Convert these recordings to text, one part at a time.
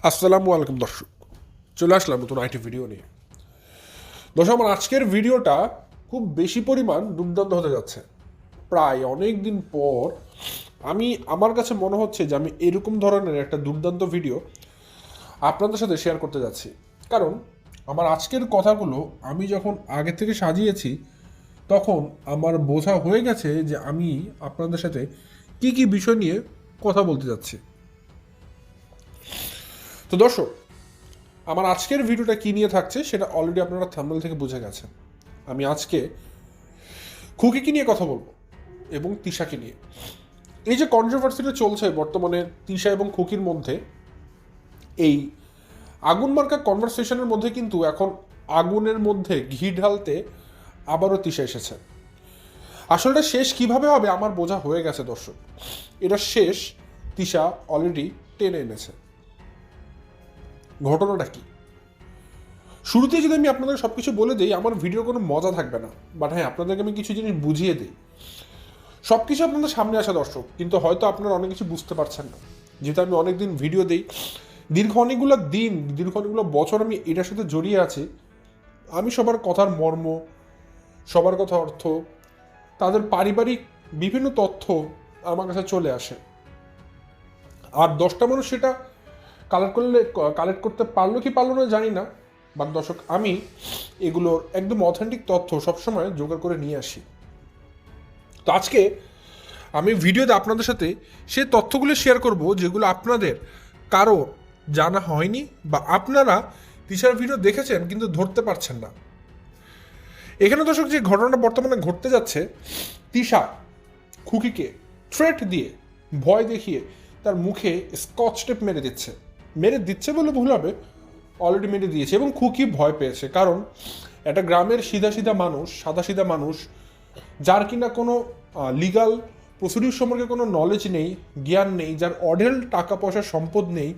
আসসালামু আলাইকুম দর্শক, চলে আসলাম নতুন আইটি ভিডিও নিয়ে। দর্শক, আমার আজকের ভিডিওটা খুব বেশি পরিমাণ দুর্দান্ত হতে যাচ্ছে। প্রায় অনেক দিন পর আমার কাছে মনে হচ্ছে যে আমি এরকম ধরনের একটা দুর্দান্ত ভিডিও আপনাদের সাথে শেয়ার করতে যাচ্ছি। কারণ আমার আজকের কথাগুলো আমি যখন আগে থেকে সাজিয়েছি তখন আমার বোঝা হয়ে গেছে যে আমি আপনাদের সাথে কি কি বিষয় নিয়ে কথা বলতে যাচ্ছি। তো দর্শক, আমার আজকের ভিডিওটা কী নিয়ে থাকছে সেটা অলরেডি আপনারা থাম্বনেল থেকে বুঝে গেছেন। আমি আজকে খুকিকে নিয়ে কথা বলবো এবং তিশাকে নিয়ে। এই যে কন্ট্রোভার্সিটা চলছে বর্তমানে তিশা এবং খুকির মধ্যে, এই আগুন মার্কা কনভারসেশনের মধ্যে কিন্তু এখন আগুনের মধ্যে ঘি ঢালতে আবারও তিশা এসেছে। আসলে এটা শেষ কীভাবে হবে আমার বোঝা হয়ে গেছে দর্শক। এটা শেষ তিশা অলরেডি টেনে এনেছে। ঘটনাটা কি? শুরুতেই যদি আমি আপনাদের সব কিছু বলে দিই আমার ভিডিও কোনো মজা থাকবে না। বাট হ্যাঁ, আপনাদেরকে আমি কিছু জিনিস বুঝিয়ে দিই। সব কিছু আপনাদের সামনে আসা দর্শক, কিন্তু হয়তো আপনারা অনেক কিছু বুঝতে পারছেন না, যেহেতু আমি অনেকদিন ভিডিও দিই, দীর্ঘ অনেকগুলো বছর আমি এটার সাথে জড়িয়ে আছি। আমি সবার কথার মর্ম, সবার কথা অর্থ, তাদের পারিবারিক বিভিন্ন তথ্য আমার কাছে চলে আসে। আর 10টা মানুষ সেটা কালেক্ট করতে পারলো কি পারলো না জানি না। বাট দর্শক, আমি এগুলোর একদম অথেন্টিক তথ্য সবসময় জোগাড় করে নিয়ে আসি। তো আজকে আমি ভিডিওতে আপনাদের সাথে সেই তথ্যগুলো শেয়ার করব যেগুলো আপনাদের কারো জানা হয়নি বা আপনারা তিশার ভিডিও দেখেছেন কিন্তু ধরতে পারছেন না। এখানে দর্শক যে ঘটনাটা বর্তমানে ঘটতে যাচ্ছে, তিশা খুকিকে থ্রেট দিয়ে, ভয় দেখিয়ে তার মুখে স্কচ টেপ মেরে দিচ্ছে বলে ভুল হবে, অলরেডি মেরে দিয়েছে। এবং খুকি ভয় পেয়েছে, কারণ একটা গ্রামের সাদা সিধা মানুষ যার কিনা কোনো লিগাল প্রসিডিউর সম্পর্কে কোনো নলেজ নেই, জ্ঞান নেই, যার অঢেল টাকা পয়সা সম্পদ নেই,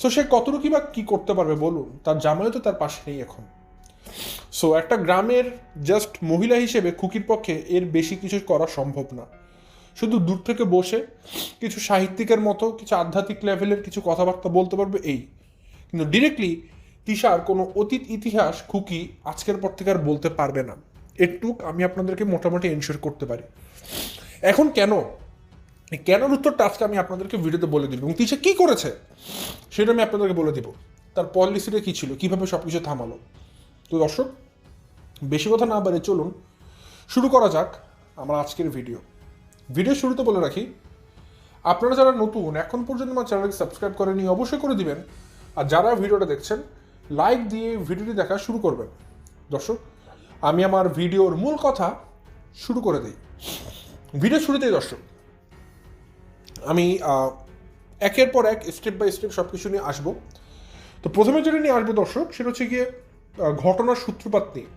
সো সে কতটুকু বা কী করতে পারবে বলুন? তার জামাইও তো তার পাশে নেই এখন। সো একটা গ্রামের জাস্ট মহিলা হিসেবে খুকির পক্ষে এর বেশি কিছু করা সম্ভব না। শুধু দূর থেকে বসে কিছু সাহিত্যিকের মতো কিছু আধ্যাত্মিক লেভেলের কিছু কথাবার্তা বলতে পারবে এই। কিন্তু ডিরেক্টলি তিশার কোনো অতীত ইতিহাস খুকি আজকের পর থেকে আর বলতে পারবে না। এটুক আমি আপনাদেরকে মোটামুটি এনশিওর করতে পারি। এখন কেনর উত্তরটা আজকে আমি আপনাদেরকে ভিডিওতে বলে দিব, এবং তিশা কী করেছে সেটা আমি আপনাদেরকে বলে দিব। তার পলিসিটা কী ছিল, কীভাবে সব কিছু থামালো। তো দর্শক, বেশি কথা না বাড়ে চলুন শুরু করা যাক আমার আজকের ভিডিও শুরুতে বলে রাখি, আপনারা যারা নতুন এখন পর্যন্ত আমার চ্যানেলকে সাবস্ক্রাইব করেনি অবশ্যই করে দিবেন। আর যারা ভিডিওটা দেখছেন লাইক দিয়ে ভিডিওটি দেখা শুরু করবেন। দর্শক, আমি আমার ভিডিওর মূল কথা শুরু করে দিই। ভিডিও শুরুতেই দর্শক আমি একের পর এক স্টেপ বাই স্টেপ সব কিছু নিয়ে আসবো। তো প্রথমে যেটা নিয়ে আসবো দর্শক, সেটা হচ্ছে গিয়ে ঘটনার সূত্রপাত নিয়ে।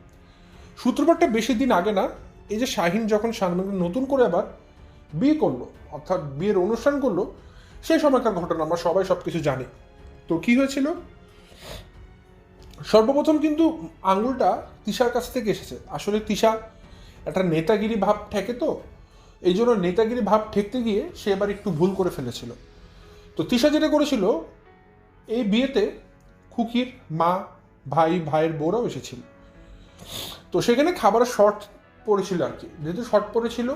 সূত্রপাতটা বেশি দিন আগে না, এই যে শাহিন যখন শানমুনকে নতুন করে আবার বিয়ে করলো, অর্থাৎ বিয়ের অনুষ্ঠান করলো, সেই সময়কার ঘটনা আমরা সবাই সব কিছু জানি। তো কি হয়েছিল, সর্বপ্রথম কিন্তু আঙুলটা তিশার কাছ থেকে এসেছে। আসলে তিশা একটা নেতাগিরি ভাব ঠেকে, তো এই জন্য নেতাগিরি ভাব ঠেকতে গিয়ে সে এবার একটু ভুল করে ফেলেছিল। তো তিশা যেটা করেছিল, এই বিয়েতে খুকির মা, ভাইয়ের বউরাও এসেছিল। তো সেখানে খাবারের শর্ট পড়েছিল আর কি। যেহেতু শর্ট পড়েছিল,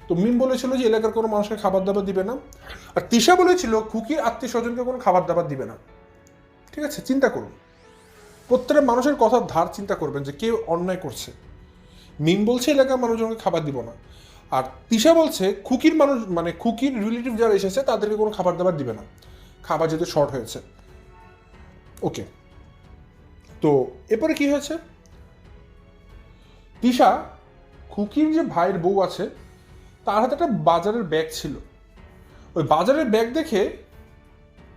তো মিম বলেছিল যে এলাকার কোনো মানুষকে খাবার দাবার দিবে না, আর তিশা বলেছিল খুকির আত্মীয় স্বজনকে কোনো খাবার দাবার দিবে না। ঠিক আছে, চিন্তা করুন, প্রত্যেকটা মানুষের কথার ধার চিন্তা করবেন যে কেউ অন্যায় করছে। মিম বলছে এলাকার মানুষজনকে খাবার দিব না, আর তিশা বলছে খুকির রিলেটিভ যারা এসেছে তাদেরকে কোনো খাবার দাবার দিবে না, খাবার যেহেতু শর্ট হয়েছে। ওকে, তো এরপরে কি হয়েছে, তিশা খুকির যে ভাইয়ের বউ আছে তার হাতে একটা বাজারের ব্যাগ ছিল। ওই বাজারের ব্যাগ দেখে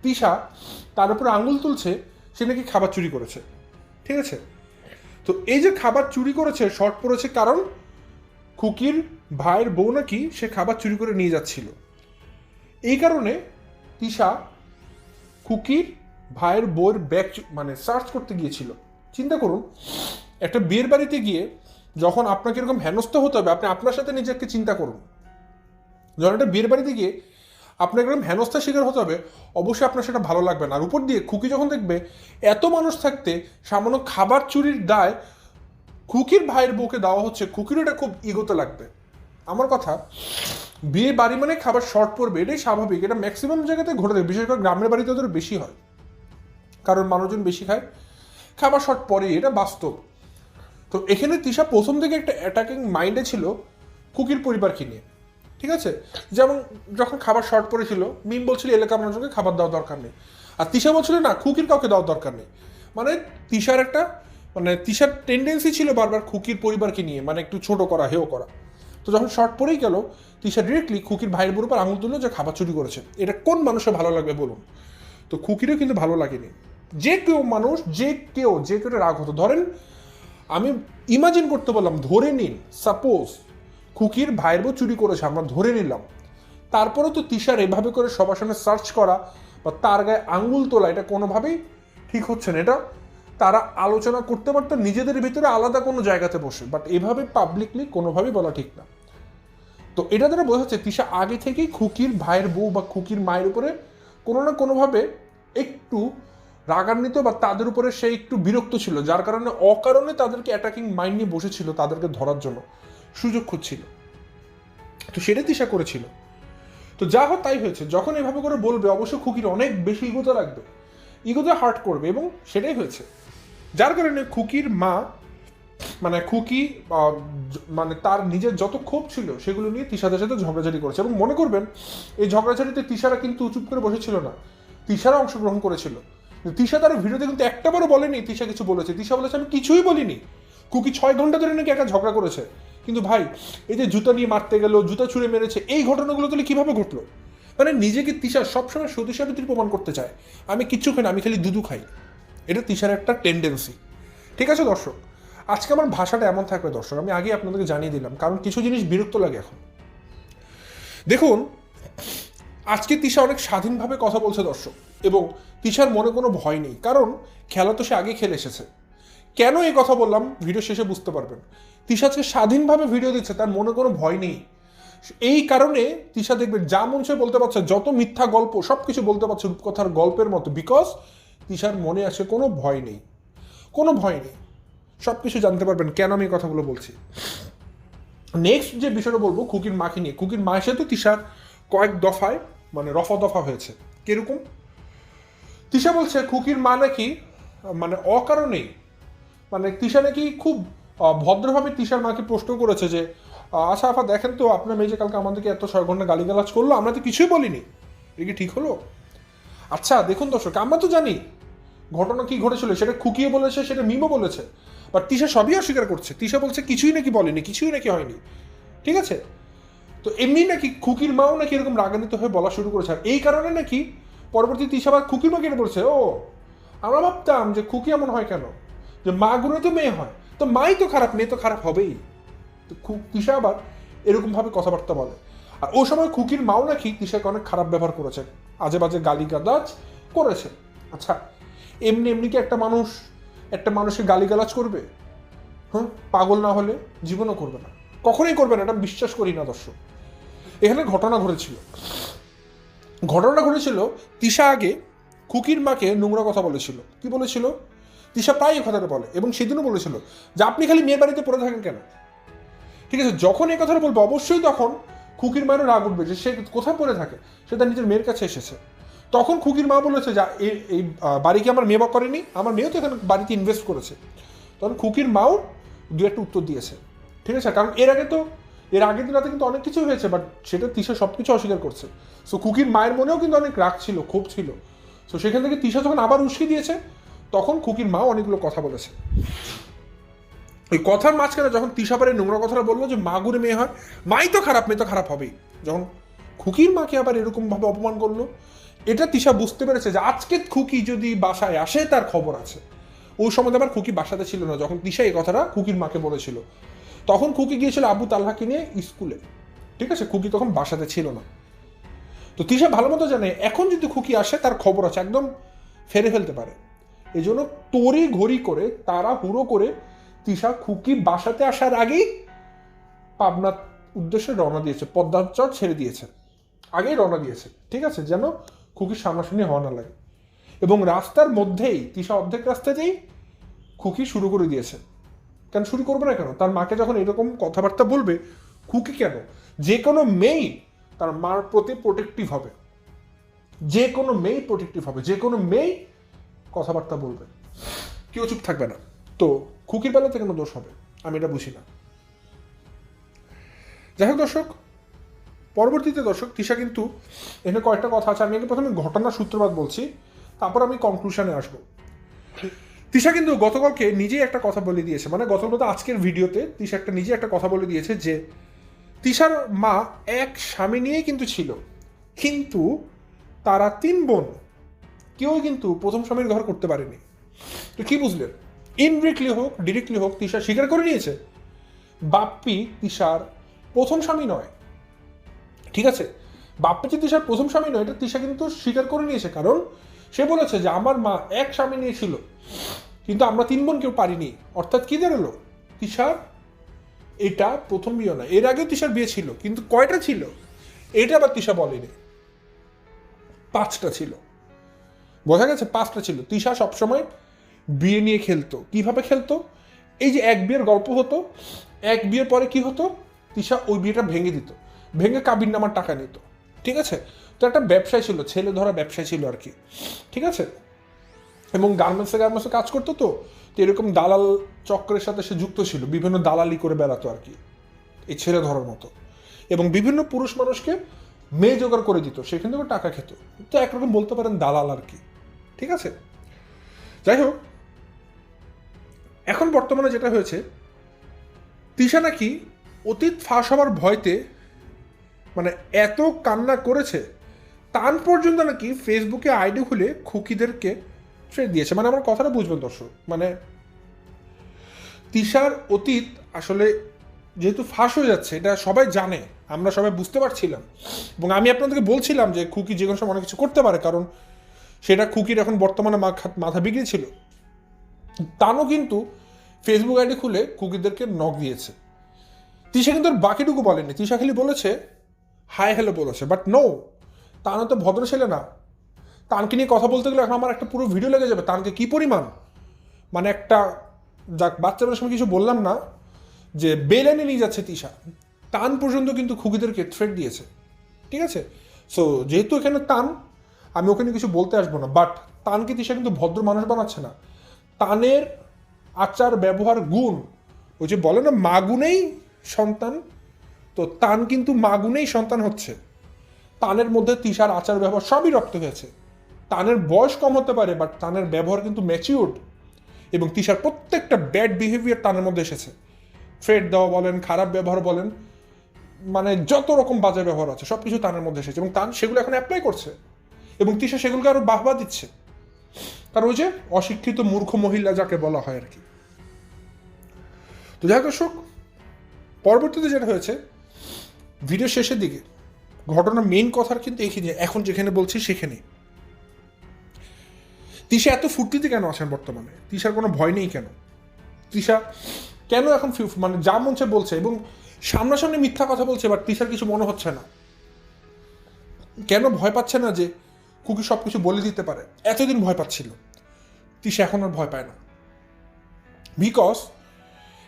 তিশা তার উপরে আঙুল তুলছে সে নাকি খাবার চুরি করেছে। ঠিক আছে, তো এই যে খাবার চুরি করেছে শর্ট পড়েছে, কারণ খুকির ভাইয়ের বউ নাকি সে খাবার চুরি করে নিয়ে যাচ্ছিল। এই কারণে তিশা খুকির ভাইয়ের বউয়ের ব্যাগ সার্চ করতে গিয়েছিল। চিন্তা করুন, একটা বিয়ের বাড়িতে গিয়ে যখন আপনাকে এরকম হেনস্থা হতে হবে, আপনি আপনার সাথে নিজেকে চিন্তা করুন। যখন একটা বিয়ের বাড়িতে গিয়ে আপনার একদম হেনস্থার শিকার হতে হবে, অবশ্যই আপনার সেটা ভালো লাগবে না। আর উপর দিয়ে খুকি যখন দেখবে এত মানুষ থাকতে সামান্য খাবার চুরির দায় খুকির ভাইয়ের বউকে দেওয়া হচ্ছে, খুকিরও এটা খুব ইগোতে লাগবে। আমার কথা, বিয়ে বাড়ি মানে খাবার শর্ট পড়বে, এটাই স্বাভাবিক, এটা ম্যাক্সিমাম জায়গাতে ঘটে থাকে, বিশেষ করে গ্রামের বাড়িতে ওদের বেশি হয়, কারণ মানুষজন বেশি খায়, খাবার শর্ট পরে, এটা বাস্তব। তো এখানে তিশা প্রথম থেকে একটা অ্যাটাকিং মাইন্ডে ছিল খুকির পরিবারকে নিয়ে, ঠিক আছে? যেমন যখন খাবার শর্ট পড়েছিল, মিম বলছিল এলাকার মানুষকে খাবার দেওয়ার দরকার নেই, আর তিশা বলছিল না খুকির কাউকে দেওয়ার দরকার নেই। মানে তিশার একটা তিশার টেন্ডেন্সি ছিল বারবার খুকির পরিবারকে নিয়ে একটু ছোট করা, হেও করা। তো যখন শর্ট পড়েই গেল, তিশা ডিরেক্টলি খুকির ভাইয়ের বোর উপর আঙুল তুললো যে খাবার চুরি করেছে। এটা কোন মানুষের ভালো লাগবে বলুন? তো খুকিরও কিন্তু ভালো লাগেনি। যে কেউ মানুষ, যে কেউ রাগ হতো। ধরেন আমি ইমাজিন করতে বললাম, ধরে নিন সাপোজ খুকির ভাইয়ের বউ চুরি করেছে, আমরা ধরে নিলাম, তারপরেও তো তিশার এভাবে করে সবার সামনে সার্চ করা বা তার গায়ে আঙ্গুল তোলা, এটা কোনোভাবেই ঠিক হচ্ছে না। এটা তারা আলোচনা করতে পারতো নিজেদের ভিতরে আলাদা কোনো জায়গাতে বসে, বাট এভাবে পাবলিকলি কোনোভাবেই বলা ঠিক না। তো এটা দ্বারা বোঝা যাচ্ছে তিশা আগে থেকেই খুকির ভাইয়ের বউ বা খুকির মায়ের উপরে কোনো না কোনোভাবে একটু রাগান্বিত, বা তাদের উপরে সে একটু বিরক্ত ছিল, যার কারণে অকারণে তাদেরকে অ্যাটাকিং মাইন্ড নিয়ে বসেছিল, তাদেরকে ধরার জন্য সুযোগ খুঁজছিল। তো সেটা তিশা করেছিল। তো যা হোক তাই হয়েছে। যখন এভাবে করে বলবে, অবশ্য খুকির অনেক বেশি ইগোতে লাগবে, ইগোতে হার্ট করবে, এবং সেটাই হয়েছে। যার কারণে খুকির মা খুকি তার নিজের যত ক্ষোভ ছিল সেগুলো নিয়ে তিশাদের সাথে ঝগড়াঝাটি করেছে। এবং মনে করবেন এই ঝগড়াঝাটিতে তিশারা কিন্তু চুপ করে বসেছিল না, তিশারা অংশগ্রহণ করেছিল। তিশা তার ভিডিওতে কিন্তু একটাবারও বলেনি তিশা কিছু বলেছে। তিশা বলেছে আমি কিছুই বলিনি, খুকি 6 ঘন্টা ধরে নাকি একা ঝগড়া করেছে। কিন্তু ভাই, এই যে জুতা নিয়ে মারতে গেল, জুতা ছুঁড়ে মেরেছে, এই ঘটনাগুলো তাহলে কিভাবে ঘটলো? নিজেকে তিশা সবসময় সতী সাবিত্রী প্রমাণ করতে চায়, আমি কিচ্ছু খাই না, আমি খালি দুধু খাই। এটা তিশার একটা টেন্ডেন্সি। ঠিক আছে দর্শক, আজকে আমার ভাষাটা এমন থাকবে দর্শক, আমি আগে আপনাদেরকে জানিয়ে দিলাম, কারণ কিছু জিনিস বিরক্ত লাগে এখন। দেখুন, আজকে তিশা অনেক স্বাধীনভাবে কথা বলছে দর্শক, এবং তিশার মনে কোনো ভয় নেই, কারণ খেলা তো সে আগে খেলে এসেছে। কেন এই কথা বললাম ভিডিও শেষে বুঝতে পারবেন। তিশা আজকে স্বাধীনভাবে ভিডিও দিচ্ছে, তার মনে কোনো ভয় নেই। এই কারণে তিশা দেখবেন যা মন চায় বলতে পারছে, যত মিথ্যা গল্প সব কিছু বলতে পারছে রূপকথার গল্পের মতো, বিকজ তিশার মনে আসে কোনো ভয় নেই, কোনো ভয় নেই। সব কিছু জানতে পারবেন কেন আমি এই কথাগুলো বলছি। নেক্সট যে বিষয়টা বলবো খুকির মাকে নিয়ে। খুকির মায়ের সাথে তিশার কয়েক দফায় রফা দফা হয়েছে। কিরকম? তিশা বলছে খুকির মা নাকি অকারণেই তিশা নাকি খুব ভদ্রভাবে তিশার মাকে প্রশ্ন করেছে যে আচ্ছা আপা দেখেন তো, আপনার মেয়ে যে কালকে আমাদেরকে এত 6 ঘন্টা গালিগালাজ করলো, আমরা তো কিছুই বলিনি, এটা কি ঠিক হলো? আচ্ছা দেখুন দর্শক, আমরা তো জানি ঘটনা কি ঘটেছিল, সেটা খুকিয়ে বলেছে, সেটা মিমও বলেছে, বাট তিশা সবই অস্বীকার করছে। তিশা বলছে কিছুই নাকি বলেনি, কিছুই নাকি হয়নি। ঠিক আছে? তো এমনি নাকি খুকির মাও নাকি এরকম রাগান্বিত হয়ে বলা শুরু করেছে, আর এই কারণে নাকি পরবর্তী তিশা আবার খুকির মাকে বলছে, ও আমরা ভাবতাম যে খুকি এমন হয় কেন, যে মা গুণে তো মেয়ে হয়, তো মাই তো খারাপ, মেয়ে তো খারাপ হবেই। তো তিশা আবার এরকমভাবে কথাবার্তা বলে। আর ও সময় খুকির মাও নাকি তিশাকে অনেক খারাপ ব্যবহার করেছে, আজে বাজে গালিগালাজ করেছে। আচ্ছা, এমনি এমনি কি একটা মানুষকে গালিগালাজ করবে? হ্যাঁ, পাগল না হলে জীবনও করবে না, কখনোই করবে না, এটা বিশ্বাস করি না দর্শক। এখানে ঘটনা ঘটেছিল তিশা আগে খুকির মাকে নোংরা কথা বলেছিল। কি বলেছিল? তিশা প্রায় এই কথাটা বলে, এবং সেদিনও বলেছিল যে আপনি খালি মেয়ের বাড়িতে পড়ে থাকেন কেন। ঠিক আছে, যখন এই কথাটা বলবো অবশ্যই তখন খুকির মায়েরও রাগ উঠবে যে সে কোথায় পড়ে থাকে, সে তার নিজের মেয়ের কাছে এসেছে। তখন খুকির মা বলেছে যে এই বাড়ি কি আমার মেয়ে বা করেনি, আমার মেয়েও তো এখানে বাড়িতে ইনভেস্ট করেছে। তখন খুকির মাও দু একটা উত্তর দিয়েছে। ঠিক আছে, কারণ এর আগের দিন রাতে কিন্তু অনেক কিছু হয়েছে, বাট সেটা তিশা সব কিছু অস্বীকার করছে। সো খুকির মায়ের মনেও কিন্তু অনেক রাগ ছিল, ক্ষোভ ছিল। সো সেখান থেকে তিশা যখন আবার উস্কে দিয়েছে, তখন খুকির মাও অনেকগুলো কথা বলেছে। ওই কথার মাঝখানে যখন তিশা পারে নোংরা কথাটা বললো যে মা গুণে মেয়ে হয়, মাই তো খারাপ, মেয়ে তো খারাপ হবেই, যখন খুকির মাকে আবার এরকমভাবে অপমান করলো, এটা তিশা বুঝতে পেরেছে যে আজকে খুকি যদি বাসায় আসে তার খবর আছে। ওই সময় আবার খুকি বাসাতে ছিল না যখন তিশা এই কথাটা খুকির মাকে বলেছিল। তখন খুকি গিয়েছিল আবু তালহাকে নিয়ে স্কুলে। ঠিক আছে, খুকি তখন বাসাতে ছিল না। তো তিশা ভালো মতো জানে এখন যদি খুকি আসে তার খবর আছে, একদম ফেরে ফেলতে পারে। এই জন্য তড়ি ঘড়ি করে তারা হুড়ো করে তিশা খুকি বাসাতে আসার আগেই পাবনার উদ্দেশ্যে রওনা দিয়েছে, পদ্মার চর ছেড়ে দিয়েছে। আগেই রওনা দিয়েছে, ঠিক আছে, যেন খুকির সামনাসামনি হওয়া না লাগে। এবং রাস্তার মধ্যেই তিশা অর্ধেক রাস্তাতেই খুকি শুরু করে দিয়েছে। কেন শুরু করবে না কেন? তার মাকে যখন এরকম কথাবার্তা বলবে, খুকি কেন, যে কোনো মেয়েই তার মার প্রতি প্রোটেক্টিভ হবে, যে কোনো মেয়ে প্রোটেক্টিভ হবে, যে কোনো মেয়ে কথাবার্তা বলবে, কেউ চুপ থাকবে না। তো খুকির বেলাতে কেন দোষ হবে, আমি এটা বুঝি না। যাই হোক দর্শক, পরবর্তীতে দর্শক তিশা কিন্তু এখানে কয়েকটা কথা আছে, আমি আগে প্রথমে ঘটনার সূত্রপাত বলছি, তারপর আমি কনক্লুশনে আসবো। তিশা কিন্তু গতকালকে নিজেই একটা কথা বলে দিয়েছে, মানে গতকাল আজকের ভিডিওতে তিশা নিজে একটা কথা বলে দিয়েছে যে তিশার মা এক স্বামী নিয়েই কিন্তু ছিল, কিন্তু তারা 3 বোন কেউই কিন্তু প্রথম স্বামীর ঘর করতে পারেনি। তো কি বুঝলেন? ইনডিরেক্টলি হোক ডিরেক্টলি হোক তিশা স্বীকার করে নিয়েছে বাপ্পি তিশার প্রথম স্বামী নয়, ঠিক আছে? বাপ্পি যে তিশার প্রথম স্বামী নয়, এটা তিশা কিন্তু স্বীকার করে নিয়েছে, কারণ সে বলেছে যে আমার মা এক স্বামী নিয়েছিল, কিন্তু আমরা 3 বোন কেউ পারিনি। অর্থাৎ কি দাঁড়ালো, তিশার এটা প্রথম বিয়ে না, এর আগেও তিশার বিয়ে ছিল, কিন্তু কয়টা ছিল এটা আবার তিশা বলেনি, 5টা ছিল। বোঝা গেছে, 5টা ছিল। তিশা সবসময় বিয়ে নিয়ে খেলতো। কিভাবে খেলতো? এই যে এক বিয়ের গল্প হতো, এক বিয়ের পরে কি হতো, তিশা ওই বিয়েটা ভেঙে দিত, ভেঙে কাবিন নামার টাকা নিত, ঠিক আছে? তো একটা ব্যবসায় ছিল, ছেলে ধরা ব্যবসায় ছিল আর কি, ঠিক আছে? এবং গার্মেন্টসে কাজ করতো, তো এরকম দালাল চক্রের সাথে সে যুক্ত ছিল, বিভিন্ন দালালি করে বেড়াতো আর কি, এই ছেলে ধরার মতো, এবং বিভিন্ন পুরুষ মানুষকে মেয়ে জোগাড় করে দিত, সেখান থেকে টাকা খেত। তো একরকম বলতে পারেন দালাল আর কি, ঠিক আছে? যাই হোক, এখন বর্তমানে যেটা হয়েছে, তিশা নাকি অতীত ফাঁস হওয়ার ভয়তে মানে এত কান্না করেছে, তান পর্যন্ত নাকি ফেসবুকে আইডি খুলে খুকিদেরকে থ্রেট দিয়েছে। মানে আমার কথাটা বুঝবেন দর্শক, মানে তিশার অতীত আসলে যেহেতু ফাঁস হয়ে যাচ্ছে, এটা সবাই জানে, আমরা সবাই বুঝতে পারছিলাম, এবং আমি আপনাদেরকে বলছিলাম যে খুকি যে কোনো সময় অনেক কিছু করতে পারে, কারণ সেটা খুকির এখন বর্তমানে মাথা বিগড়েছিল। তানও কিন্তু ফেসবুক আইডি খুলে খুকিদেরকে নক দিয়েছে। তিশা কিন্তু বাকিটুকু বলেনি, তিশা খালি বলেছে হাই হ্যালো বলেছে, বাট নো, তানও তো ভদ্র ছেলে না। তানকে নিয়ে কথা বলতে গেলে এখন আমার একটা পুরো ভিডিও লেগে যাবে, তানকে কি পরিমাণ মানে একটা, যাক বাচ্চাদের সময় কিছু বললাম না, যে বেলেনে নিয়ে যাচ্ছে তিশা, তান পর্যন্ত কিন্তু খুকিদেরকে থ্রেট দিয়েছে, ঠিক আছে? সো যেহেতু এখানে তান, আমি ওখানে কিছু বলতে আসবো না, বাট তানকে তিশা কিন্তু ভদ্র মানুষ বানাচ্ছে না। তানের আচার ব্যবহার গুণ, ওই যে বলে না মাগুনেই সন্তান, তো তান কিন্তু মাগুনেই সন্তান হচ্ছে। তানের মধ্যে তিশার আচার ব্যবহার সবই রক্ত হয়েছে। তানের বয়স কম হতে পারে, বাট তানের ব্যবহার কিন্তু ম্যাচিউরড, এবং তিশার প্রত্যেকটা ব্যাড বিহেভিয়ার তানের মধ্যে এসেছে। থ্রেট দেওয়া বলেন, খারাপ ব্যবহার বলেন, মানে যত রকম বাজে ব্যবহার আছে সব কিছু তানের মধ্যে এসেছে, এবং তান সেগুলো এখন অ্যাপ্লাই করছে, এবং তিশা সেগুলোকে আরো বাহবা দিচ্ছে। তার ওই যে অশিক্ষিত মূর্খ মহিলা যাকে বলা হয় আর কি। তো যাই দর্শক, পরবর্তীতে যেটা হয়েছে ভিডিও শেষের দিকে, ঘটনার মেইন কথার কিন্তু এখানে, এখন যেখানে বলছি সেখানে, তিশা এত ফুর্তিতে কেন আছেন বর্তমানে? তিশার কোনো ভয় নেই কেন? তিশা কেন এখন মানে যা মন চায় বলছে, এবং সামনাসামনি মিথ্যা কথা বলছে, বাট তিশার কিছু মনে হচ্ছে না? কেন ভয় পাচ্ছে না যে খুকি সব কিছু বলে দিতে পারে? এতদিন ভয় পাচ্ছিল, তিশা এখন আর ভয় পায় না, বিকজ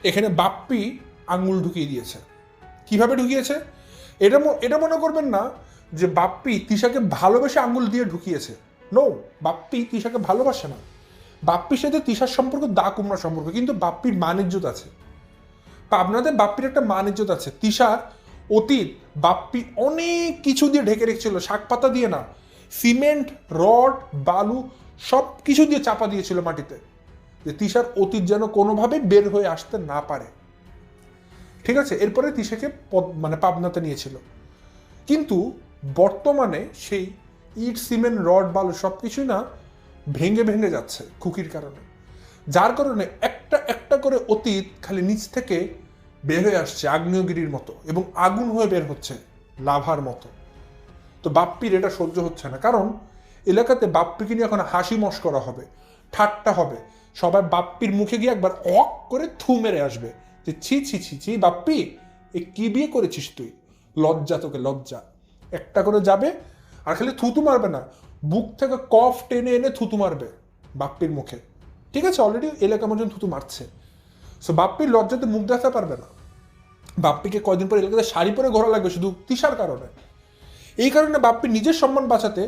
এখানে বাপ্পি আঙুল ঢুকিয়ে দিয়েছে। কিভাবে ঢুকিয়েছে? এটা মনে করবেন না যে বাপ্পি তিশাকে ভালোবেসে আঙুল দিয়ে ঢুকিয়েছে। নো, বাপ্পি তিশাকে ভালোবাসে না। বাপ্পির সাথে তিশার সম্পর্ক দা কুমড়া সম্পর্ক, কিন্তু বাপ্পির মান ইজ্জত আছে। আপনাদের বাপ্পির একটা মান ইজ্জত আছে। তিশার অতীত বাপ্পি অনেক কিছু দিয়ে ঢেকে রেখেছিল, শাক পাতা দিয়ে না, সিমেন্ট, রড, বালু সব কিছু দিয়ে চাপা দিয়েছিল মাটিতে, যে তিশার অতীত যেন কোনোভাবে বের হয়ে আসতে না পারে, ঠিক আছে? এরপরে তিশাকে মানে পাবনাতে নিয়েছিল, কিন্তু বর্তমানে সেই ইট, সিমেন্ট, রড, বালু সব কিছুই না ভেঙে ভেঙে যাচ্ছে খুকির কারণে, যার কারণে একটা একটা করে অতীত খালি নিচ থেকে বের হয়ে আসছে আগ্নেয়গিরির মতো, এবং আগুন হয়ে বের হচ্ছে লাভার মতো। তো বাপ্পির এটা সহ্য হচ্ছে না, কারণ এলাকাতে বাপ্পিকে নিয়ে এখন হাসি মশকরা হবে, ঠাট্টা হবে, সবাই বাপ্পির মুখে গিয়ে একবার অক করে থু মেরে আসবে যে ছি ছি ছি ছি বাপ্পি, এ কি বিয়ে করেছিস তুই, লজ্জা তোকে লজ্জা। একটা করে যাবে, আর খালি থুতু মারবে না, বুক থেকে কফ টেনে এনে থুতু মারবে বাপ্পির মুখে। ঠিক আছে, অলরেডি এলাকা মজন থুতু মারছে। সো বাপ্পির লজ্জাতে মুখ দেখাতে পারবে না। বাপ্পিকে কয়দিন পর এলাকাতে শাড়ি পরে ঘোরা লাগবে শুধু তিশার কারণে। এই কারণে বাপ্পি নিজের সম্মান বাঁচাতে,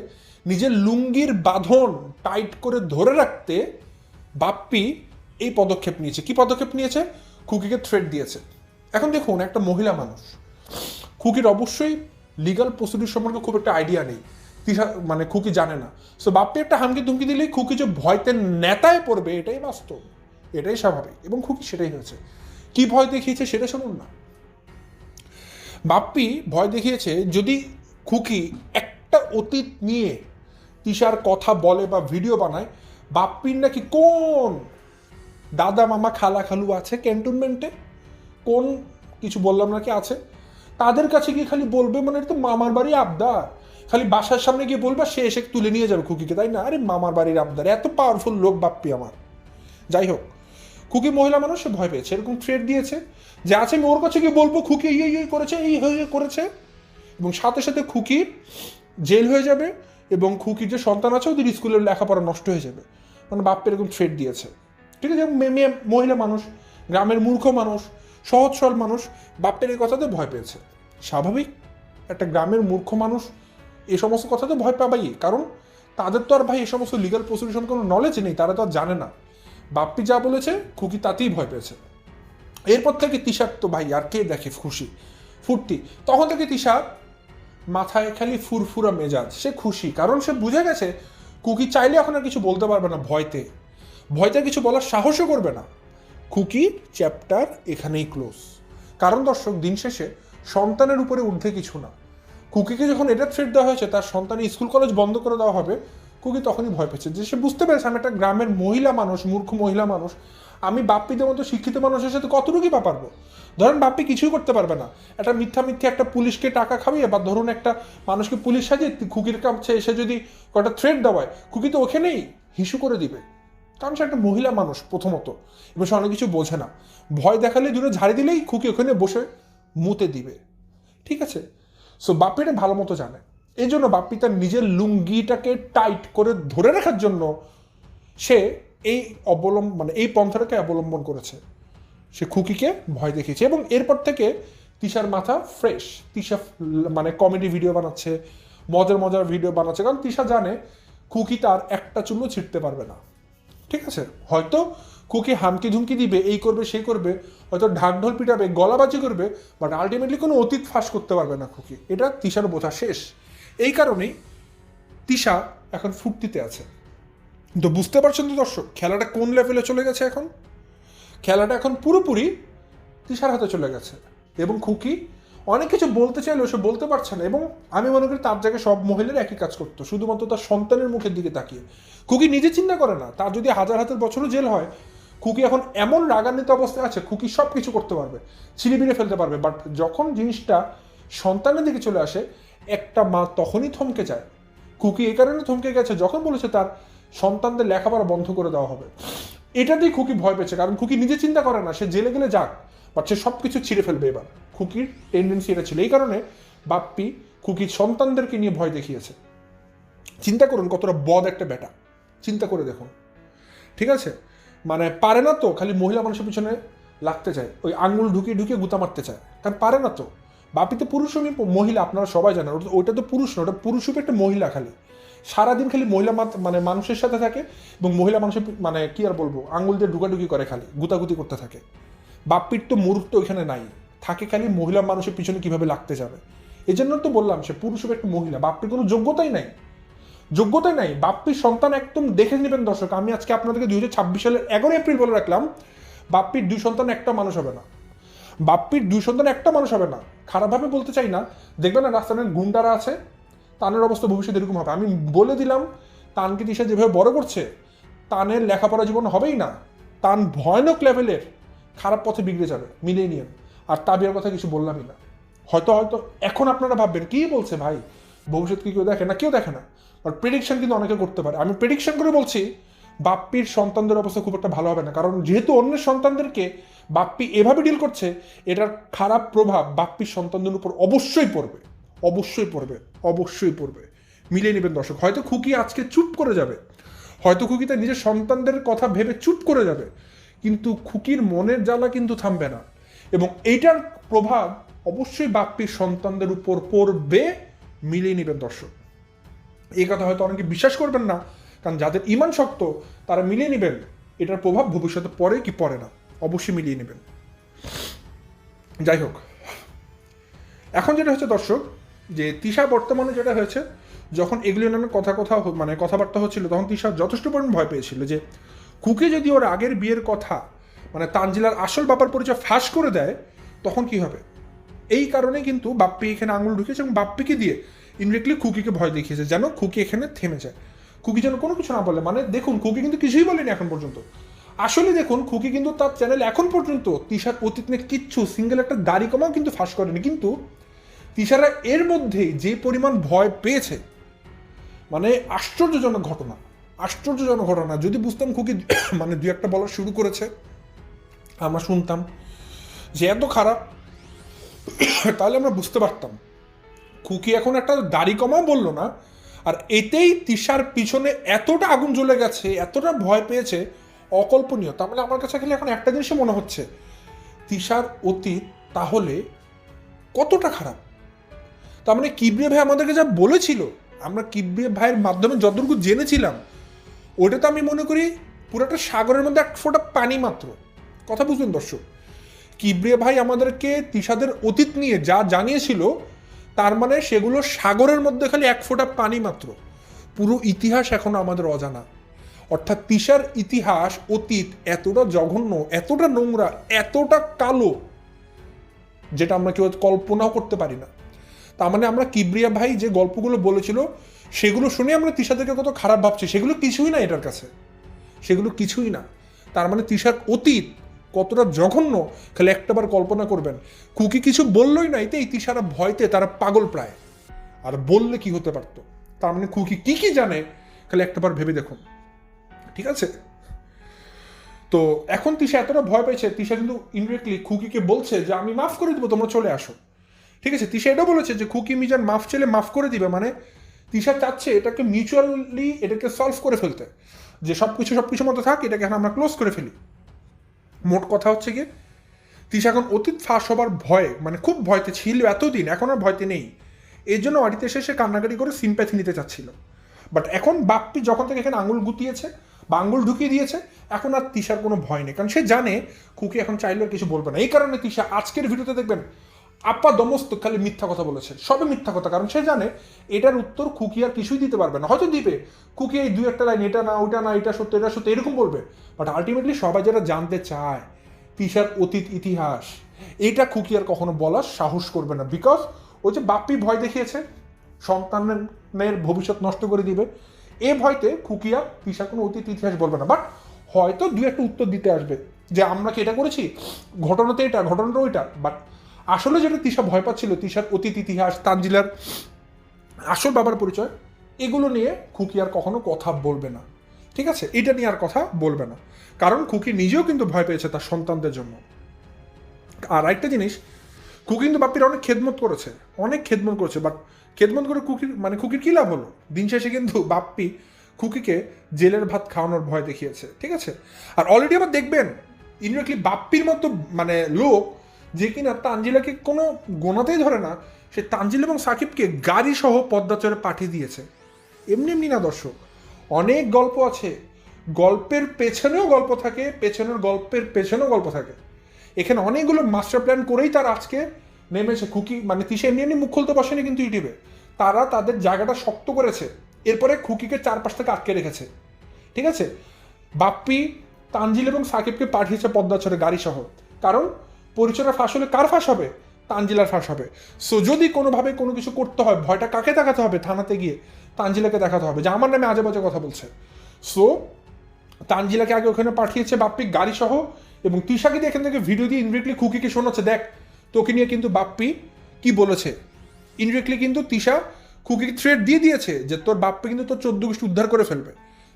নিজের লুঙ্গির বাঁধন টাইট করে ধরে রাখতে বাপ্পি এই পদক্ষেপ নিয়েছে। কি পদক্ষেপ নিয়েছে? খুকিকে থ্রেট দিয়েছে। এখন দেখুন, একটা মহিলা মানুষ, খুকির অবশ্যই লিগাল প্রসিডিউর সম্পর্কে খুব একটা আইডিয়া নেই, মানে খুকি জানে না। সো বাপ্পি একটা হামকি ধুমকি দিলেই খুকি যে ভয়তে নেতায় পড়বে, এটাই বাস্তব, এটাই স্বাভাবিক, এবং খুকি সেটাই হয়েছে। কি ভয় দেখিয়েছে সেটা শুনুন না। বাপ্পি ভয় দেখিয়েছে যদি খুকি একটা অতীত নিয়ে তিশার কথা বলে বা ভিডিও বানায়, বাপ্পির নাকি কোন দাদা মামা খালা খালু আছে ক্যান্টনমেন্টে, কোন কিছু বললাম নাকি আছে, তাদের কাছে গিয়ে খালি বলবে, মানে এটা তো মামার বাড়ি আবদার, খালি বাসার সামনে গিয়ে বলবা, সে এসে তুলে নিয়ে যাবে খুকিকে, তাই না? আরে মামার বাড়ির আবদার, এত পাওয়ারফুল লোক বাপ্পি আমার। যাই হোক, খুকি মহিলা মানুষ, সে ভয় পেয়েছে, এরকম থ্রেট দিয়েছে যে আছে আমি ওর কাছে গিয়ে বলবো খুকি এই করেছে, এই হয়ে করেছে, এবং সাথে সাথে খুকির জেল হয়ে যাবে, এবং খুকির যে সন্তান আছে ওদের স্কুলের লেখাপড়া নষ্ট হয়ে যাবে। মানে বাপ্পি এরকম থ্রেট দিয়েছে। ঠিক আছে, মেয়ে মহিলা মানুষ, গ্রামের মূর্খ মানুষ, সহজ সরল মানুষ, বাপ্পের এই কথাতে ভয় পেয়েছে। স্বাভাবিক, একটা গ্রামের মূর্খ মানুষ এই সমস্ত কথাতে ভয় পাবাই, কারণ তাদের তো আর ভাই এই সমস্ত লিগাল প্রসিডিউশন কোনো নলেজ নেই, তারা তো আর জানে না। বাপ্পি যা বলেছে খুকি তাতেই ভয় পেয়েছে। এরপর থেকে তিশার তো ভাই আর কে দেখে খুশি ফুর্তি, তখন থেকে তিশার মাথায় খালি ফুরফুরা মেজাজ, সে খুশি, কারণ সে বুঝে গেছে খুকি চাইলে এখন আর কিছু বলতে পারবে না, ভয়তে কিছু বলার সাহসও করবে না। খুকির চ্যাপ্টার এখানেই ক্লোজ। কারণ দর্শক, দিন শেষে সন্তানের উপরে ঊর্ধ্বে কিছু না। খুকিকে যখন এটা থ্রেট দেওয়া হয়েছে তার সন্তানের স্কুল কলেজ বন্ধ করে দেওয়া হবে, খুকি তখনই ভয় পেয়েছে, যে সে বুঝতে পেরেছে আমি একটা গ্রামের মহিলা মানুষ, মূর্খ মহিলা মানুষ, আমি বাপ্পিদের মতো শিক্ষিত মানুষের সাথে কতটুকুই বা পারবো। ধরেন বাপ্পি কিছুই করতে পারবে না, একটা মিথ্যা একটা পুলিশকে টাকা খাইয়ে, বা ধরুন একটা মানুষকে পুলিশ সাজিয়ে খুকির কাছে এসে যদি কটা থ্রেট দেওয়ায়, খুকি তো ওখানেই হিসু করে দিবে, কারণ সে একটা মহিলা মানুষ প্রথমত, এবং সে অনেক কিছু বোঝে না। ভয় দেখালে দূরে ঝাড়ি দিলেই খুকি ওখানে বসে মুতে দিবে। ঠিক আছে, সো বাপ্পি এটা ভালো মতো জানে। এই জন্য বাপ্পি তার নিজের লুঙ্গিটাকে টাইট করে ধরে রাখার জন্য সে এই এই পন্থাটাকে অবলম্বন করেছে। সে খুকিকে ভয় দেখিয়েছে, এবং এরপর থেকে তিশার মাথা ফ্রেশ। তিশা মানে কমেডি ভিডিও বানাচ্ছে, মজার ভিডিও বানাচ্ছে, কারণ তিশা জানে খুকি তার একটা চুলও ছিঁড়তে পারবে না। ঠিক আছে, হয়তো খুকি হামকি ধুমকি দিবে, এই করবে সেই করবে, হয়তো ঢাকঢোল পিটাবে, গলাবাজি করবে, বাট আলটিমেটলি কোনো অতীত ফাঁস করতে পারবে না খুকি। এটা তিশার বোঝা শেষ। এই কারণেই তিশা এখন ফুর্তিতে আছে। তো বুঝতে পারছেন তো দর্শক, খেলাটা কোন লেভেলে চলে গেছে এখন? খেলাটা এখন পুরোপুরি তিশার হাতে চলে গেছে, এবং খুকি অনেক কিছু বলতে চাইলেও সে বলতে পারছে না। এবং আমি মনে করি তার জায়গায় সব মহিলারা একই কাজ করতো, শুধুমাত্র তার সন্তানের মুখের দিকে তাকিয়ে। খুকি নিজে চিন্তা করে না, তার যদি হাজার বছরও জেল হয়, খুকি এখন এমন রাগান্বিত অবস্থায় আছে, খুকি সব কিছু করতে পারবে, ছিঁড়িবিড়ে ফেলতে পারবে। বাট যখন জিনিসটা সন্তানের দিকে চলে আসে, একটা মা তখনই থমকে যায়। খুকি এই কারণে থমকে গেছে যখন বলেছে তার সন্তানদের লেখাপড়া বন্ধ করে দেওয়া হবে। এটাতেই খুকি ভয় পেয়েছে, কারণ খুকি নিজে চিন্তা করে না, সে জেলে গেলে যাক, বাট সে সব কিছু ছিঁড়ে ফেলবে এবার। খুকির টেন্ডেন্সি এটা ছিল। এই কারণে বাপ্পি খুকির সন্তানদেরকে নিয়ে ভয় দেখিয়েছে। চিন্তা করুন কতটা বদ একটা বেটা, চিন্তা করে দেখুন। ঠিক আছে, মানে পারে না তো, খালি মহিলা মানুষের পিছনে লাগতে চায়, ওই আঙুল ঢুকিয়ে গুতা মারতে চায়, কারণ পারে না তো। বাপ্পি তো পুরুষ মহিলা, আপনারা সবাই জানেন, ওইটা তো পুরুষ না, ওটা পুরুষরূপে একটা মহিলা, খালি সারাদিন খালি মহিলা মানে মানুষের সাথে থাকে, এবং মহিলা মানুষের মানে কি আর বলবো, আঙুল দিয়ে ঢুকাঢুকি করে, খালি গুতাগুতি করতে থাকে। বাপ্পির তো মুরুখ ওইখানে নাই, থাকে খালি মহিলা মানুষের পিছনে কিভাবে লাগতে যাবে। এই জন্য তো বললাম সে পুরুষরূপে একটা মহিলা, বাপ্পির কোনো যোগ্যতাই নাই। বাপ্পির সন্তান একদম দেখে নেবেন দর্শক, আমি আজকে আপনাদেরকে 2026 সালের 11 এপ্রিল বলে রাখলাম, বাপ্পির 2 সন্তান একটা মানুষ হবে না। বাপ্পির 2 সন্তান একটা মানুষ হবে না, খারাপভাবে বলতে চাই না। দেখবেন না রাস্তায় গুন্ডারা আছে, তানের অবস্থা ভবিষ্যতে এরকম হবে। আমি বলে দিলাম, তানকে দিশা যেভাবে বড় করছে, তানের লেখাপড়া জীবন হবেই না। তান ভয়ানক লেভেলের খারাপ পথে বিগড়ে যাবে, মিলিয়ে নিয়ে। আর তাবিয়ার কথা কিছু বললামই না। হয়তো এখন আপনারা ভাববেন কি বলছে ভাই, ভবিষ্যৎ কি কেউ দেখে না? কেউ দেখে না, আর প্রেডিকশন কিন্তু অনেকে করতে পারে। আমি প্রেডিকশন করে বলছি, বাপ্পির সন্তানদের অবস্থা খুব একটা ভালো হবে না, কারণ যেহেতু অন্যের সন্তানদেরকে বাপ্পি এভাবে ডিল করছে, এটার খারাপ প্রভাব বাপ্পির সন্তানদের উপর অবশ্যই পড়বে। অবশ্যই পড়বে। মিলিয়ে নেবেন দর্শক। হয়তো খুকি আজকে চুপ করে যাবে, হয়তো খুকি তার নিজের সন্তানদের কথা ভেবে চুপ করে যাবে, কিন্তু খুকির মনের জ্বালা কিন্তু থামবে না, এবং এইটার প্রভাব অবশ্যই বাপ্পির সন্তানদের উপর পড়বে। মিলিয়ে নেবেন দর্শক। এই কথা হয়তো অনেকে বিশ্বাস করবেন না, কারণ যাদের ইমান শক্ত তারা মিলিয়ে নেবেন এটার প্রভাব ভবিষ্যতে পড়ে কি পড়ে না, অবশ্যই মিলিয়ে নেবেন। যাই হোক, এখন যেটা হচ্ছে দর্শক, যে তিশা বর্তমানে যেটা হয়েছে, যখন এগুলি নামে কথাবার্তা হচ্ছিল, তখন তিশা যথেষ্ট পরিমাণ ভয় পেয়েছিল যে খুকি যদি ওর আগের বিয়ের কথা তানজিলার আসল বাবার পরিচয় ফাঁস করে দেয় তখন কি হবে। এই কারণে কিন্তু বাপ্পি এখানে আঙুল ঢুকিয়েছে এবং বাপ্পিকে দিয়ে ইনডিরেক্টলি খুকিকে ভয় দেখিয়েছে, যেন খুকি এখানে থেমে যায়, খুকি যেন কোনো কিছু না বলে। দেখুন, খুকি কিন্তু কিছুই বলেনি এখন পর্যন্ত। আসলে দেখুন, খুকি কিন্তু তার চ্যানেল এখন পর্যন্ত তিশার অতীত নিয়ে কিচ্ছু, সিঙ্গেল একটা দাড়ি কমাও কিন্তু ফাঁস করেনি। কিন্তু তিশারা এর মধ্যেই যে পরিমাণ ভয় পেয়েছে, আশ্চর্যজনক ঘটনা। যদি বুঝতাম খুকি দু একটা বলা শুরু করেছে, আমরা শুনতাম যে এত খারাপ, তাহলে আমরা বুঝতে পারতাম। খুকি এখন একটা দাড়ি কমাও বললো না, আর এতেই তিশার পিছনে এতটা আগুন জ্বলে গেছে, এতটা ভয় পেয়েছে, অকল্পনীয়। তার মানে আমার কাছে খালি এখন একটা জিনিসই মনে হচ্ছে, তিশার অতীত তাহলে কতটা খারাপ। তার মানে কিবরিয়া ভাই আমাদেরকে যা বলেছিল, আমরা কিবরিয়া ভাইয়ের মাধ্যমে যতটুকু জেনেছিলাম, ওটা তো আমি মনে করি পুরোটা সাগরের মধ্যে এক ফোঁটা পানি মাত্র। কথা বুঝলেন দর্শক? কিবরিয়া ভাই আমাদেরকে তিশাদের অতীত নিয়ে যা জানিয়েছিল, তার মানে সেগুলো সাগরের মধ্যে খালি এক ফোঁটা পানি মাত্র। পুরো ইতিহাস এখনো আমাদের অজানা। অর্থাৎ তিশার ইতিহাস, অতীত এতটা জঘন্য, এতটা নোংরা, এতটা কালো, যেটা আমরা কেউ কল্পনাও করতে পারি না। তার মানে আমরা কিবরিয়া ভাই যে গল্পগুলো বলেছিল, সেগুলো শুনে আমরা তিশাদেরকে কত খারাপ ভাবছি, সেগুলো কিছুই না এটার কাছে, সেগুলো কিছুই না। তার মানে তিশার অতীত কতটা জঘন্য খালি একটাবার কল্পনা করবেন। খুকি কিছু বললই না, এতে তিশারা ভয়তে তারা পাগল প্রায়। আর বললে কি হতে পারত, তার মানে খুকি কি কি জানে খালি একটাবার ভেবে দেখুন। ঠিক আছে, তো এখন তিশা এতটা ভয় পেয়েছে, তিশা কিন্তু ইনডিরেক্টলি খুকিকে বলছে যে আমি মাফ করে দেবো, তোমরা চলে আসো। ঠিক আছে, তিশা এটাও বলেছে যে খুকি মিজান মাফ চাইলে মাফ করে দিবে। তিশা চাচ্ছে এটাকে মিউচুয়ালি এটাকে সলভ করে ফেলতে, যে সব কিছু মতো থাক, এটাকে এখন আমরা ক্লোজ করে ফেলি। মোট কথা হচ্ছে কি, তিশা এখন অতীত ফাঁস হবার ভয়ে, খুব ভয়তে ছিল এতদিন, এখন আর ভয়তে নেই। এর জন্য বাড়িতে এসে সে কান্নাকাটি করে সিম্প্যাথি নিতে চাচ্ছিল। বাট এখন বাপ্পি যখন থেকে এখানে আঙুল গুতিয়েছে বা আঙুল ঢুকিয়ে দিয়েছে, এখন আর তিশার কোনো ভয় নেই, কারণ সে জানে খুকি এখন চাইলে আর কিছু বলবে না। এই কারণে তিশা আজকের ভিডিওতে দেখবেন আপা দমস্ত খালি মিথ্যা কথা বলেছে, সবে মিথ্যা কথা, কারণ সে জানে এটার উত্তর খুকি আর কিছুই দিতে পারবে না। হয়তো দিবে খুকি এই দুই একটা লাইন, এটা না ওইটা না, এটা সত্য এটা সত্য, এরকম বলবে। বাট আলটিমেটলি সবাই যারা জানতে চায় তিশার অতীত ইতিহাস, এটা খুকি আর কখনো বলার সাহস করবে না। বিকজ ওই যে বাপ্পি ভয় দেখিয়েছে সন্তানের ভবিষ্যৎ নষ্ট করে দিবে, এ ভয়তে খুকি আর তিশার কোনো অতীত ইতিহাস বলবে না। বাট হয়তো দুই একটা উত্তর দিতে আসবে যে আমরা কি এটা করেছি, ঘটনাতে এটা, ঘটনাটা ওইটা। বাট আসলে যেটা তিশা ভয় পাচ্ছিল, তিশার অতীত ইতিহাস, তানজিলার আসল বাবার পরিচয়, এগুলো নিয়ে খুকি আর কখনো কথা বলবে না। ঠিক আছে, এটা নিয়ে আর কথা বলবে না, কারণ খুকি নিজেও কিন্তু ভয় পেয়েছে তার সন্তানদের জন্য। আর একটা জিনিস, খুকি কিন্তু বাপ্পির অনেক খেদমত করেছে, বাট খেদমত করে খুকির কী লাভ হলো? দিন শেষে কিন্তু বাপ্পি খুকিকে জেলের ভাত খাওয়ানোর ভয় দেখিয়েছে। ঠিক আছে, আর অলরেডি আবার দেখবেন ইনডিরেক্টলি বাপ্পির মতো লোক যে কিনা তানজিলাকে কোনো গোনাতেই ধরে না, সে তানজিল এবং সাকিবকে গাড়ি সহ পদ্মা চরে পাঠিয়ে দিয়েছে। এমনি না দর্শক, অনেক গল্প আছে, গল্পের পেছনেও গল্প থাকে, গল্পের পেছনেও গল্প থাকে। এখানে অনেকগুলো মাস্টার প্ল্যান করেই তার আজকে নেমেছে। খুকি তিশা এমনি মুখ খুলতে বসেনি কিন্তু ইউটিউবে, তারা তাদের জায়গাটা শক্ত করেছে, এরপরে খুকিকে চারপাশ থেকে আটকে রেখেছে। ঠিক আছে, বাপ্পি তানজিল এবং সাকিবকে পাঠিয়েছে পদ্মাচরে গাড়ি সহ, কারণ পরিচয়টা ফাঁস হলে কার ফাঁস হবে? তানজিলার ফাঁস হবে। সো যদি কোনোভাবে কোনো কিছু করতে হয়, ভয়টা কাকে দেখাতে হবে? থানাতে গিয়ে তানজিলাকে দেখাতে হবে যে আমার নামে আজে বাজে কথা বলছে। সো তানজিলাকে আগে ওখানে পাঠিয়েছে বাপ্পি গাড়ি সহ, এবং তিশাকে দিয়ে এখান থেকে ভিডিও দিয়ে ইনডিরেক্টলি খুকিকে শোনাচ্ছে, দেখ তোকে নিয়ে কিন্তু বাপ্পি কি বলেছে। ইনডিরেক্টলি কিন্তু তিশা খুকিকে থ্রেট দিয়ে দিয়েছে যে তোর বাপ্পি কিন্তু তোর 14 গোষ্ঠী উদ্ধার করে ফেলবে,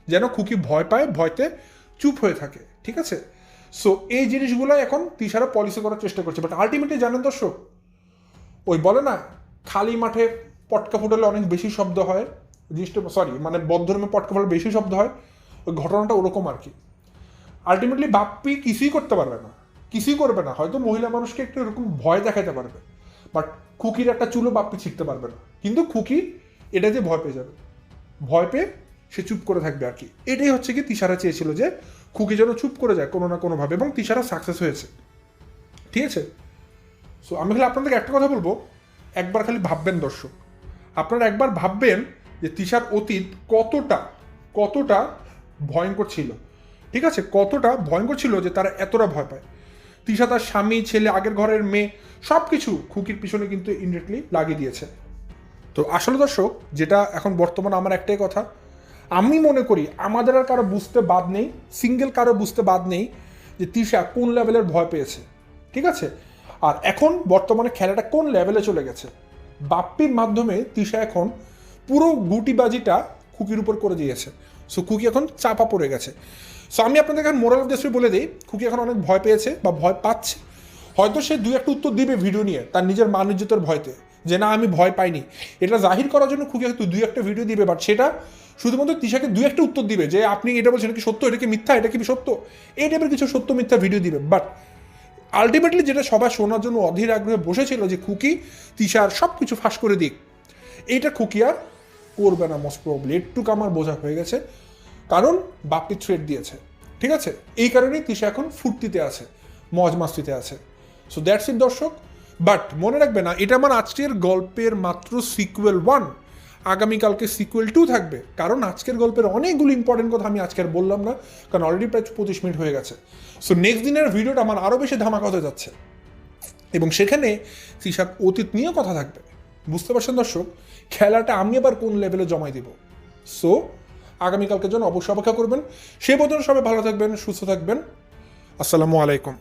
যেন খুকি ভয় পায়, ভয়তে চুপ হয়ে থাকে। ঠিক আছে, সো এই জিনিসগুলো এখন তিশারা পলিসি করার চেষ্টা করছে। বাট আলটিমেটলি জানেন দর্শক, ওই বলে না খালি মাঠে পটকা ফুটালে অনেক বেশি শব্দ হয়, জিনিসটা সরি মানে বদ্ধরমে পটকা ফুটালে বেশি শব্দ হয়, ওই ঘটনাটা ওরকম আর কি। আলটিমেটলি বাপ্পি কিছুই করতে পারবে না, কিছুই করবে না, হয়তো মহিলা মানুষকে একটু এরকম ভয় দেখাতে পারবে, বাট খুকির একটা চুলো বাপ্পি ছিঁড়তে পারবে না। কিন্তু খুকি এটাতে ভয় পেয়ে যাবে, ভয় পেয়ে সে চুপ করে থাকবে আর কি। এটাই হচ্ছে কি তিশারা চেয়েছিল যে খুকি যেন চুপ করে যায় কোনো না কোনোভাবে, এবং তিশারা সাকসেস হয়েছে, ঠিক আছে। সো আমি খালি আপনাদেরকে একটা কথা বলবো, একবার খালি ভাববেন দর্শক, আপনারা একবার ভাববেন যে তিশার অতীত কতটা কতটা ভয়ঙ্কর ছিল, ঠিক আছে, কতটা ভয়ঙ্কর ছিল যে তারা এতটা ভয় পায়। তিশা তার স্বামী, ছেলে, আগের ঘরের মেয়ে সব কিছু খুকির পিছনে কিন্তু ইনডিরেক্টলি লাগিয়ে দিয়েছে। তো আসলে দর্শক যেটা এখন বর্তমানে আমার একটাই কথা, আমি মনে করি আমাদের আর কারো বুঝতে বাদ নেই, সিঙ্গেল কারো বুঝতে বাদ নেই যে তিশা কোন লেভেলের ভয় পেয়েছে, ঠিক আছে। আর এখন বর্তমানে খেলাটা কোন লেভেলে চলে গেছে, বাপ্পির মাধ্যমে তিশা এখন পুরো গুটিবাজিটা খুকির উপর করে দিয়েছে। সো খুকি এখন চাপা পড়ে গেছে। সো আমি আপনাদের এখন মোরাল অফ দ্য স্টোরি বলে দিই, খুকি এখন অনেক ভয় পেয়েছে বা ভয় পাচ্ছে। হয়তো সে দু একটা উত্তর দিবে ভিডিও নিয়ে তার নিজের মান ইজ্জতের ভয়তে, যে না আমি ভয় পাইনি, এটা জাহির করার জন্য খুকি হয়তো দুই একটা ভিডিও দিবে, বাট সেটা শুধুমাত্র তিশাকে দুই একটা উত্তর দিবে যে আপনি এটা বলছেন কি সত্য, এটা কি মিথ্যা, এটা কি সত্য, এই টাইপের কিছু সত্য মিথ্যা ভিডিও দিবে। বাট আলটিমেটলি যেটা সবাই শোনার জন্য অধীর আগ্রহে বসেছিল যে খুকি তিশার সব কিছু ফাঁস করে দিক, এইটা খুকি আর করবে না মোস্ট প্রবলি, একটুকু আমার বোঝা হয়ে গেছে, কারণ বাপ্পি থ্রেট দিয়েছে, ঠিক আছে। এই কারণেই তিশা এখন ফুর্তিতে আছে, মজ মাস্তিতে আছে। সো দ্যাটস ইট দর্শক। বাট মনে রাখবে না, এটা আমার আজকের গল্পের মাত্র সিকুয়েল 1, আগামীকালকে সিকুয়েল 2 থাকবে, কারণ আজকের গল্পের অনেকগুলো ইম্পর্টেন্ট কথা আমি আজকে আর বললাম না, কারণ অলরেডি প্রায় 25 মিনিট হয়ে গেছে। সো নেক্সট দিনের ভিডিওটা আমার আরও বেশি ধামাকা হতে যাচ্ছে, এবং সেখানে তিশার অতীত নিয়েও কথা থাকবে। বুঝতে পারছেন দর্শক, খেলাটা আমি আবার কোন লেভেলে জমাই দিব। সো আগামীকালকের জন্য অবশ্যই অপেক্ষা করবেন। সে পর্যন্ত সবাই ভালো থাকবেন, সুস্থ থাকবেন। আসসালামু আলাইকুম।